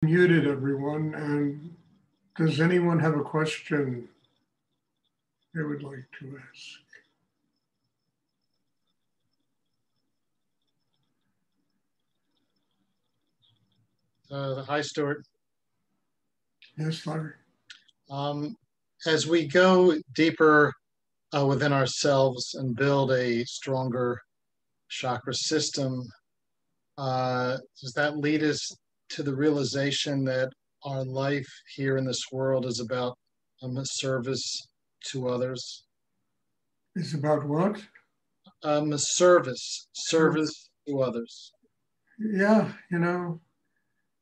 Muted everyone, and does anyone have a question they would like to ask? Hi, Stuart. Yes, Larry. As we go deeper within ourselves and build a stronger chakra system, does that lead us to the realization that our life here in this world is about service to others? It's about what? Service to others. Yeah,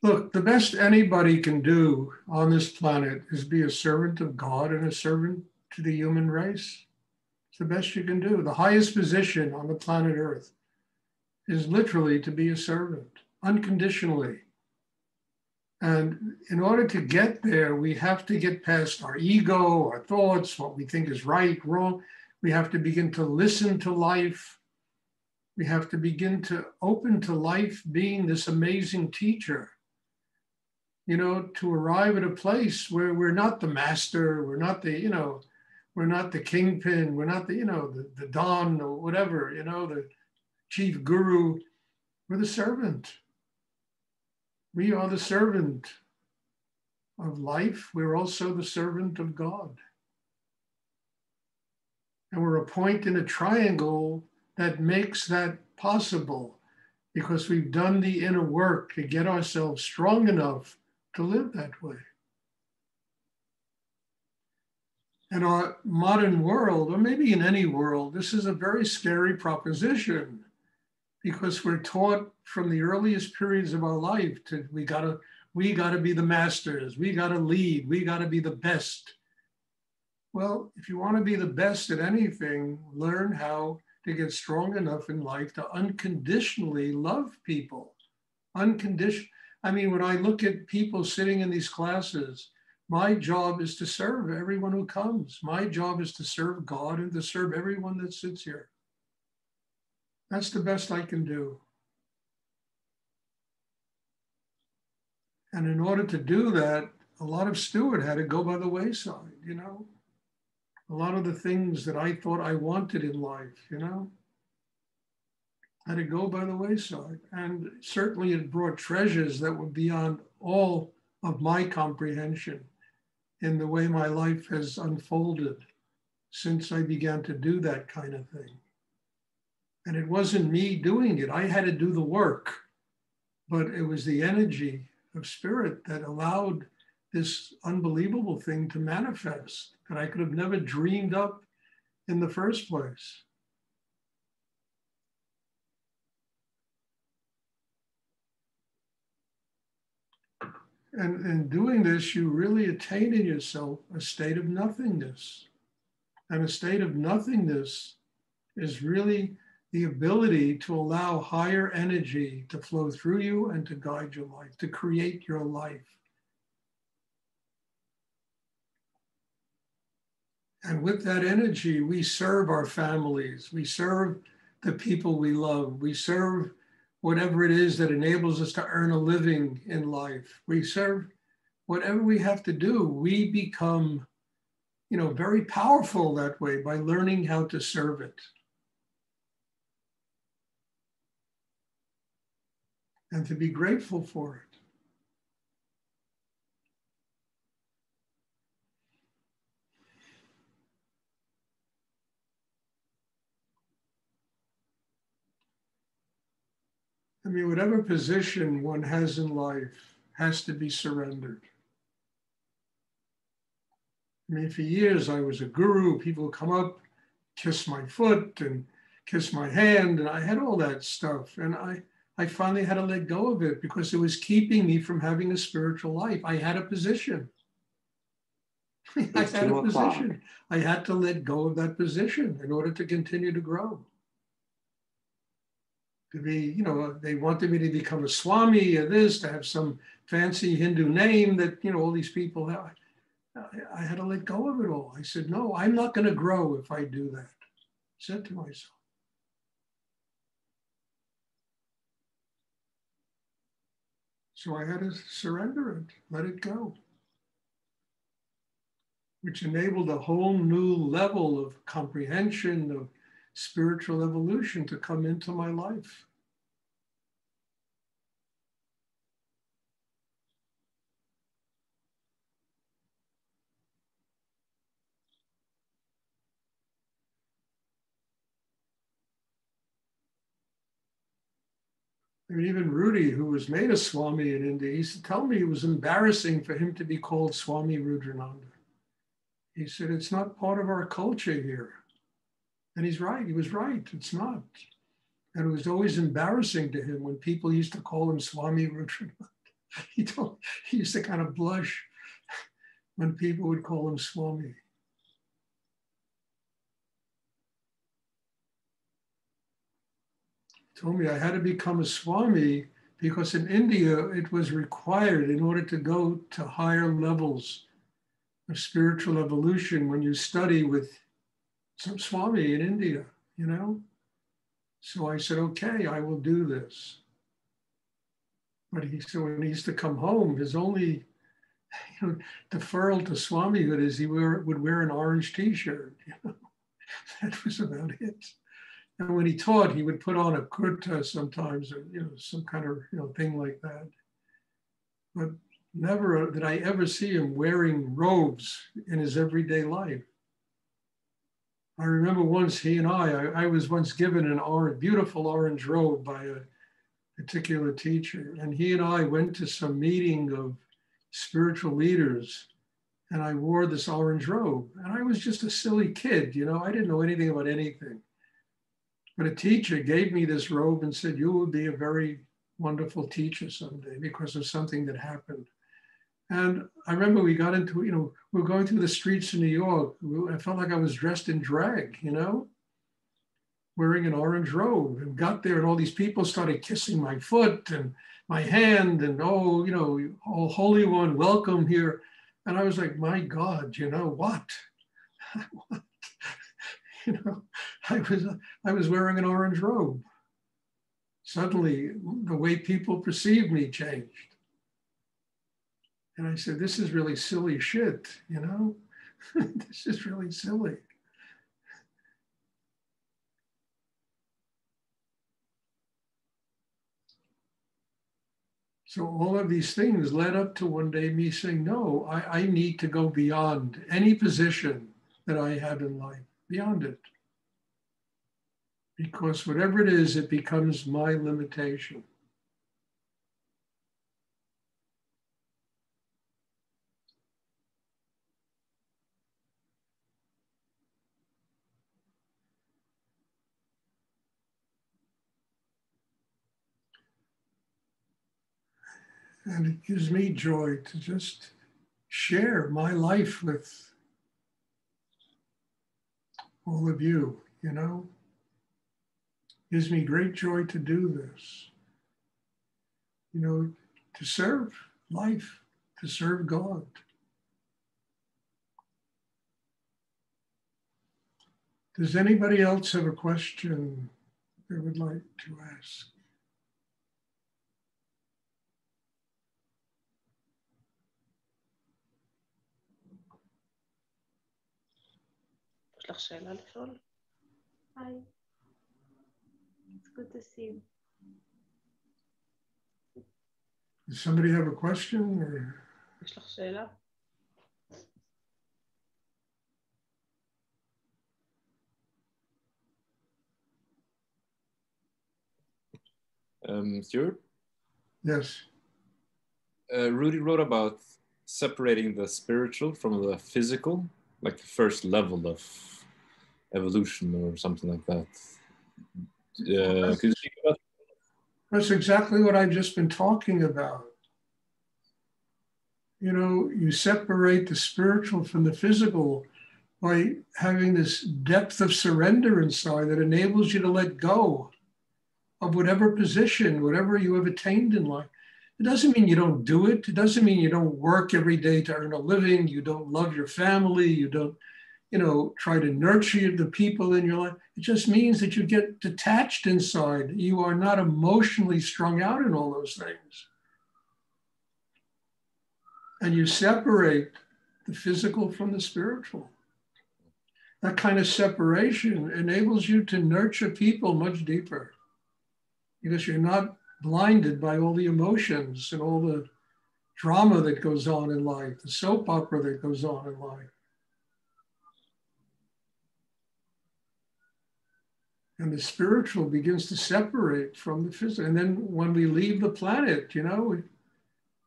look, the best anybody can do on this planet is be a servant of God and a servant to the human race. It's the best you can do. The highest position on the planet Earth is literally to be a servant, unconditionally. And in order to get there, we have to get past our ego, our thoughts, what we think is right, wrong. We have to begin to listen to life. We have to begin to open to life being this amazing teacher, to arrive at a place where we're not the master, we're not the, we're not the kingpin, we're not the, the don or whatever, the chief guru. We're the servant. We are the servant of life. We're also the servant of God. And we're a point in a triangle that makes that possible because we've done the inner work to get ourselves strong enough to live that way. In our modern world, or maybe in any world, this is a very scary proposition because we're taught from the earliest periods of our life to we gotta be the masters, we gotta lead, we gotta be the best. Well, if you want to be the best at anything, learn how to get strong enough in life to unconditionally love people. I mean, when I look at people sitting in these classes, my job is to serve everyone who comes. My job is to serve God and to serve everyone that sits here. That's the best I can do. And in order to do that, a lot of Stuart had to go by the wayside, A lot of the things that I thought I wanted in life, had to go by the wayside. And certainly it brought treasures that were beyond all of my comprehension in the way my life has unfolded since I began to do that kind of thing. And it wasn't me doing it. I had to do the work, but it was the energy of spirit that allowed this unbelievable thing to manifest that I could have never dreamed up in the first place. And in doing this, you really attain in yourself a state of nothingness. And a state of nothingness is really the ability to allow higher energy to flow through you and to guide your life, to create your life. And with that energy, we serve our families, we serve the people we love, we serve whatever it is that enables us to earn a living in life. We serve whatever we have to do. We become, very powerful that way by learning how to serve it. And to be grateful for it. I mean, whatever position one has in life has to be surrendered. I mean, for years I was a guru. People would come up, kiss my foot and kiss my hand, and I had all that stuff. And I finally had to let go of it because it was keeping me from having a spiritual life. I had a position. I had a position. I had to let go of that position in order to continue to grow. To be, they wanted me to become a Swami or this, to have some fancy Hindu name that, all these people have. I had to let go of it all. I said, no, I'm not going to grow if I do that. I said to myself. So I had to surrender it, let it go, which enabled a whole new level of comprehension of spiritual evolution to come into my life. I mean, even Rudy, who was made a Swami in India, he used to tell me it was embarrassing for him to be called Swami Rudrananda. He said, it's not part of our culture here. And he's right, he was right, it's not. And it was always embarrassing to him when people used to call him Swami Rudrananda. He used to kind of blush when people would call him Swami. He told me I had to become a Swami because in India, it was required in order to go to higher levels of spiritual evolution when you study with some Swami in India, you know? So I said, okay, I will do this. But he said when he used to come home, his only deferral to Swamihood is he would wear an orange t-shirt. You know? That was about it. And when he taught, he would put on a kurta sometimes, or some kind of thing like that. But never did I ever see him wearing robes in his everyday life. I remember once he and I was once given an beautiful orange robe by a particular teacher. And he and I went to some meeting of spiritual leaders and I wore this orange robe. And I was just a silly kid, I didn't know anything about anything. But a teacher gave me this robe and said, you will be a very wonderful teacher someday because of something that happened. And I remember we got into, we were going through the streets of New York. I felt like I was dressed in drag, wearing an orange robe, and got there and all these people started kissing my foot and my hand and, oh, Holy One, welcome here. And I was like, my God, what? What? I was wearing an orange robe. Suddenly, the way people perceived me changed. And I said, this is really silly shit, This is really silly. So all of these things led up to one day me saying, no, I need to go beyond any position that I have in life, beyond it. Because whatever it is, it becomes my limitation. And it gives me joy to just share my life with all of you, Gives me great joy to do this, to serve life, to serve God. Does anybody else have a question they would like to ask? יש לך שאלה לשאול? Hi. It's good to see you. Does somebody have a question? Or? יש לך שאלה? Stuart? Yes. Rudy wrote about separating the spiritual from the physical, like the first level of evolution or something like that. Could you speak about that? That's exactly what I've just been talking about. You separate the spiritual from the physical by having this depth of surrender inside that enables you to let go of whatever position, whatever you have attained in life. It doesn't mean you don't do it. It doesn't mean you don't work every day to earn a living. You don't love your family. You don't, try to nurture the people in your life. It just means that you get detached inside. You are not emotionally strung out in all those things. and you separate the physical from the spiritual. That kind of separation enables you to nurture people much deeper because you're not blinded by all the emotions and all the drama that goes on in life, the soap opera that goes on in life. And the spiritual begins to separate from the physical. And then when we leave the planet, we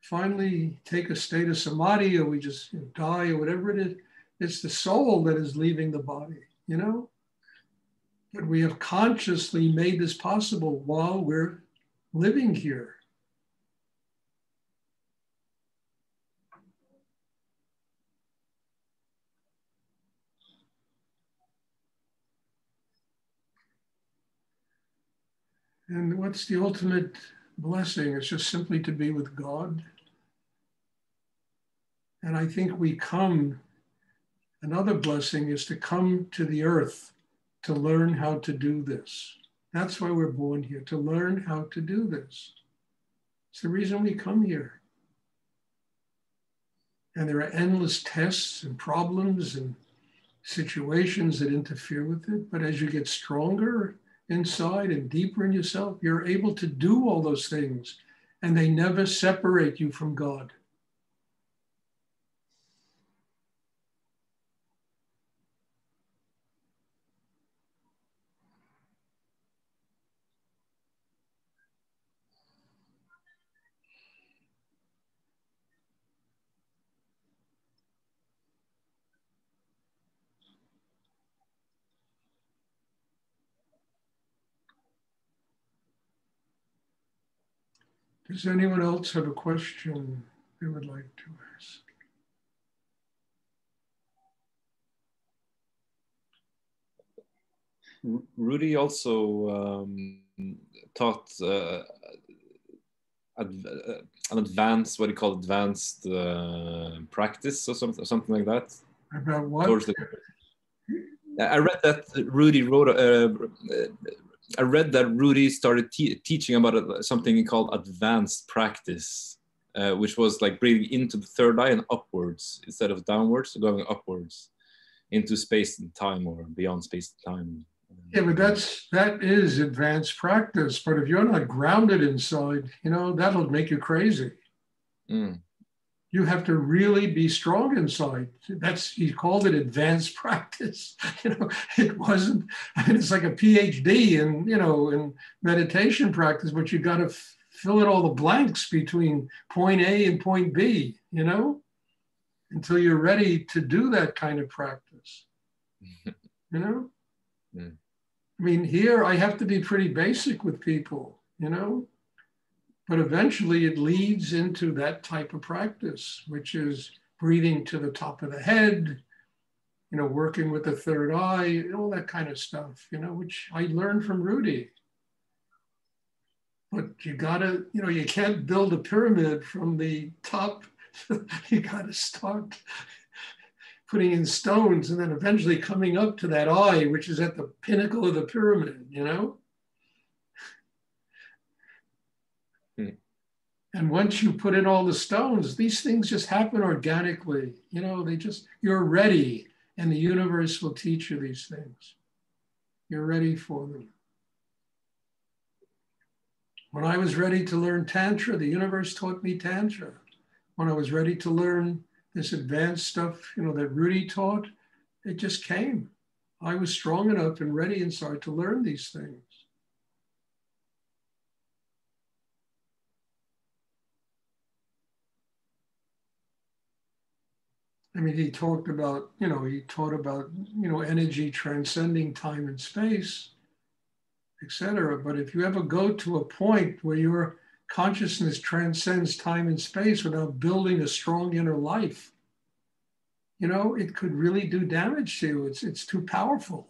finally take a state of samadhi, or we just die, or whatever it is. It's the soul that is leaving the body, But we have consciously made this possible while we're living here. And what's the ultimate blessing? It's just simply to be with God. And I think another blessing is to come to the earth to learn how to do this. That's why we're born here, to learn how to do this. It's the reason we come here. And there are endless tests and problems and situations that interfere with it. But as you get stronger inside and deeper in yourself, you're able to do all those things, and they never separate you from God. Does anyone else have a question they would like to ask? Rudy also taught an advanced, what do you call advanced practice or something like that. About what? I read that Rudy wrote. I read that Rudy started teaching about something called advanced practice, which was like breathing into the third eye and upwards instead of downwards, so going upwards into space and time or beyond space and time. Yeah, but that is advanced practice. But if you're not grounded inside, that'll make you crazy. Mm. You have to really be strong inside. He called it advanced practice. It wasn't. It's like a PhD in meditation practice, but you got to fill in all the blanks between point A and point B. Until you're ready to do that kind of practice. Mm. I mean, here I have to be pretty basic with people, but eventually it leads into that type of practice, which is breathing to the top of the head, working with the third eye, all that kind of stuff, which I learned from Rudy. But you gotta, you can't build a pyramid from the top. You gotta start putting in stones and then eventually coming up to that eye, which is at the pinnacle of the pyramid, And once you put in all the stones, these things just happen organically. You're ready, and the universe will teach you these things. You're ready for them. When I was ready to learn Tantra, the universe taught me Tantra. When I was ready to learn this advanced stuff, that Rudy taught, it just came. I was strong enough and ready inside to learn these things. I mean, he taught about energy transcending time and space, etc. But if you ever go to a point where your consciousness transcends time and space without building a strong inner life, it could really do damage to you. It's too powerful.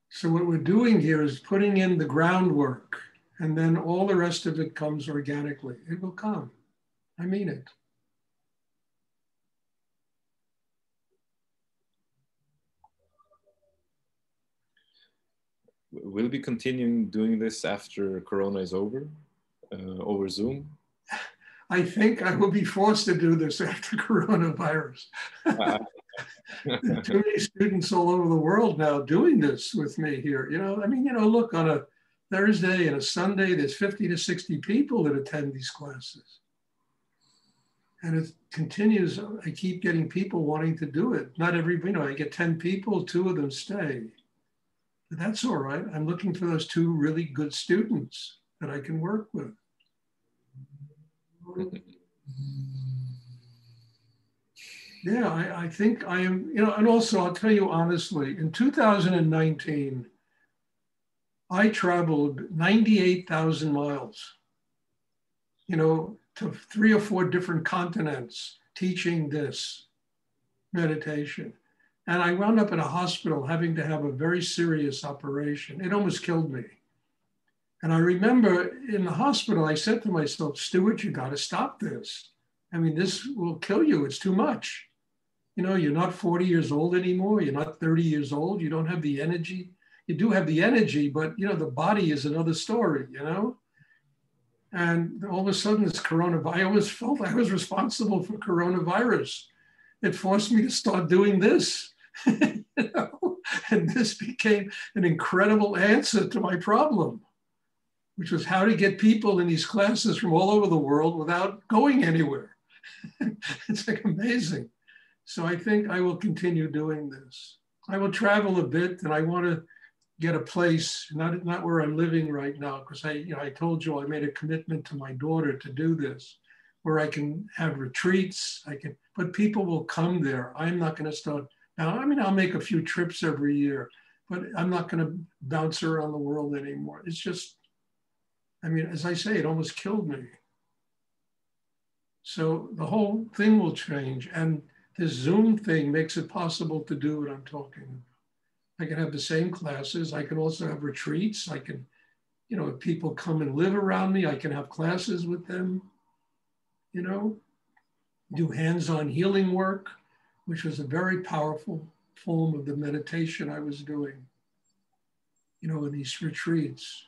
So what we're doing here is putting in the groundwork, and then all the rest of it comes organically. It will come. I mean it. We'll be continuing doing this after Corona is over Zoom. I think I will be forced to do this after coronavirus. Too many students all over the world now doing this with me here. I mean, look, on a Thursday and a Sunday, there's 50 to 60 people that attend these classes. And it continues. I keep getting people wanting to do it. Not everybody, I get 10 people, 2 of them stay. But that's all right. I'm looking for those 2 really good students that I can work with. Yeah, I think I am, and also I'll tell you honestly, in 2019, I traveled 98,000 miles, to 3 or 4 different continents teaching this meditation. And I wound up in a hospital having to have a very serious operation. It almost killed me. And I remember in the hospital, I said to myself, Stuart, you got to stop this. I mean, this will kill you. It's too much. You're not 40 years old anymore. You're not 30 years old. You don't have the energy. You do have the energy, but, the body is another story, And all of a sudden, this coronavirus, I always felt I was responsible for coronavirus. It forced me to start doing this, and this became an incredible answer to my problem, which was how to get people in these classes from all over the world without going anywhere. It's like amazing. So I think I will continue doing this. I will travel a bit, and I want to get a place, not where I'm living right now, because I told you I made a commitment to my daughter to do this, where I can have retreats. But people will come there. I'm not going to start now. I mean, I'll make a few trips every year, but I'm not going to bounce around the world anymore. It's just, I mean, as I say, it almost killed me. So the whole thing will change, and this Zoom thing makes it possible to do what I'm talking about. I can have the same classes. I can also have retreats. I can, if people come and live around me, I can have classes with them, do hands-on healing work, which was a very powerful form of the meditation I was doing, in these retreats.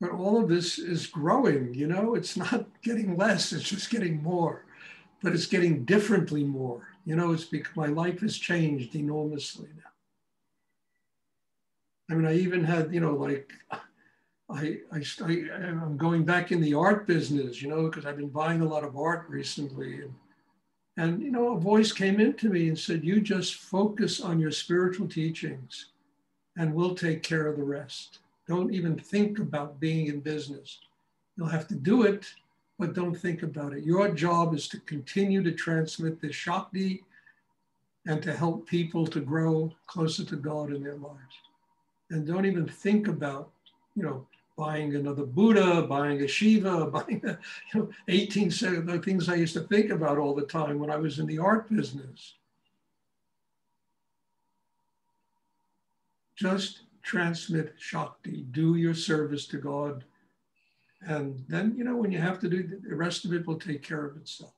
But all of this is growing, it's not getting less, it's just getting more, but it's getting differently more. It's because my life has changed enormously now. I mean, I even had, I'm going back in the art business, because I've been buying a lot of art recently. And a voice came into me and said, you just focus on your spiritual teachings and we'll take care of the rest. Don't even think about being in business. You'll have to do it, but don't think about it. Your job is to continue to transmit this Shakti and to help people to grow closer to God in their lives. And don't even think about, buying another Buddha, buying a Shiva, buying, 18 the things I used to think about all the time when I was in the art business. Just transmit Shakti, do your service to God. And then, when you have to do the rest of it will take care of itself.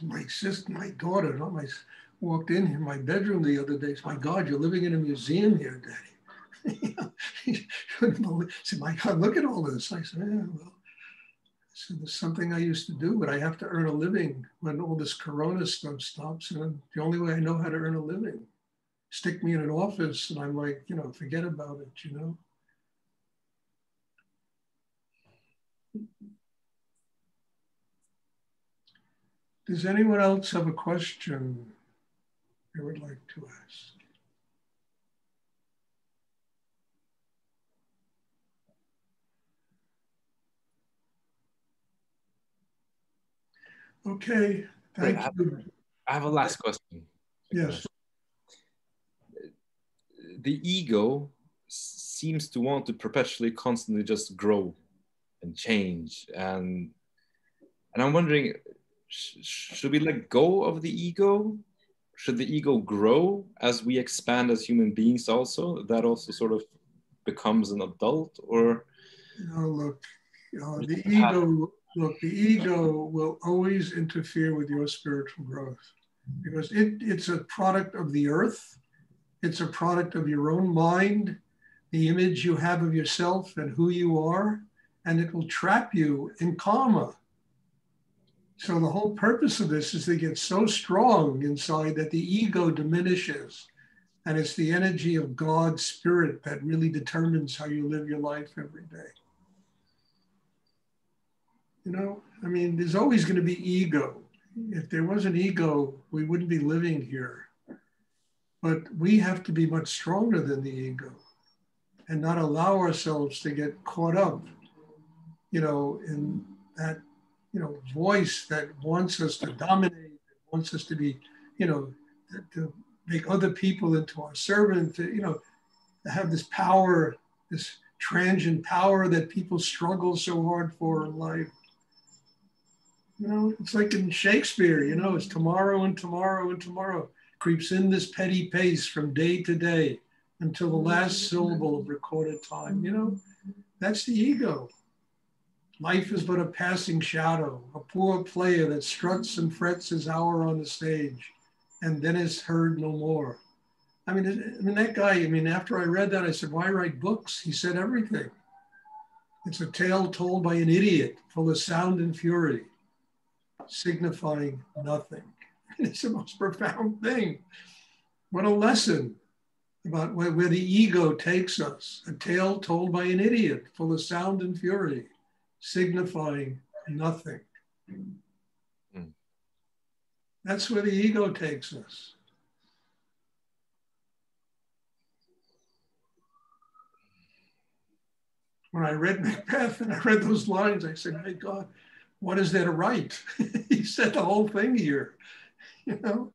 My sister, my daughter, walked in my bedroom the other day. Said, my God, you're living in a museum here, Daddy. She couldn't believe. Said, my God, look at all this. I said, yeah, well. So there's something I used to do, but I have to earn a living when all this Corona stuff stops. And the only way I know how to earn a living, stick me in an office, and I'm like, forget about it, Does anyone else have a question they would like to ask? Okay, thank you. I have a last question. Yes. The ego seems to want to perpetually, constantly just grow and change. And I'm wondering, should we let go of the ego? Should the ego grow as we expand as human beings also? That also sort of becomes an adult? Or Look, the ego. Look, the ego will always interfere with your spiritual growth because it's a product of the earth. It's a product of your own mind, the image you have of yourself and who you are, and it will trap you in karma. So the whole purpose of this is to get so strong inside that the ego diminishes. And it's the energy of God's spirit that really determines how you live your life every day. I mean, there's always going to be ego. If there wasn't ego, we wouldn't be living here. But we have to be much stronger than the ego and not allow ourselves to get caught up, in that, voice that wants us to dominate, wants us to be, to make other people into our servant, to have this power, this transient power that people struggle so hard for in life. It's like in Shakespeare, it's tomorrow and tomorrow and tomorrow. Creeps in this petty pace from day to day until the last syllable of recorded time. That's the ego. Life is but a passing shadow, a poor player that struts and frets his hour on the stage and then is heard no more. I mean, that guy, after I read that, I said, why write books? He said everything. It's a tale told by an idiot, full of sound and fury, signifying nothing. It's the most profound thing. What a lesson about where the ego takes us. A tale told by an idiot, full of sound and fury, signifying nothing. That's where the ego takes us. When I read Macbeth and I read those lines, I said, my God, what is there to write? He said the whole thing here, I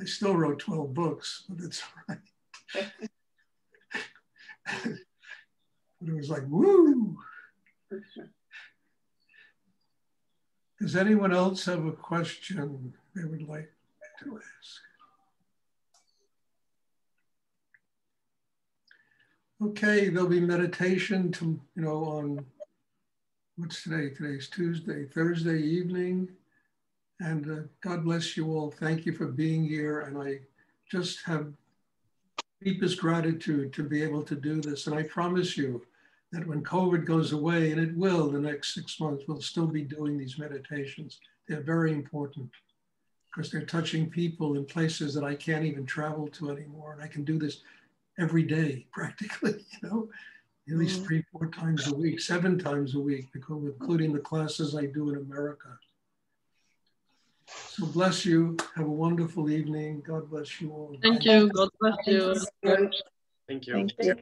still wrote 12 books, but it's all right. But it was like, woo. Does anyone else have a question they would like to ask? Okay, there'll be meditation on, what's today? Today's Tuesday, Thursday evening. And God bless you all. Thank you for being here. And I just have deepest gratitude to be able to do this. And I promise you that when COVID goes away, and it will the next 6 months, we'll still be doing these meditations. They're very important because they're touching people in places that I can't even travel to anymore. And I can do this every day, practically, at least 3-4 times a week, 7 times a week, because including the classes I do in America. So bless you. Have a wonderful evening. God bless you all. Thank you. God bless you. Thank you. Thank you.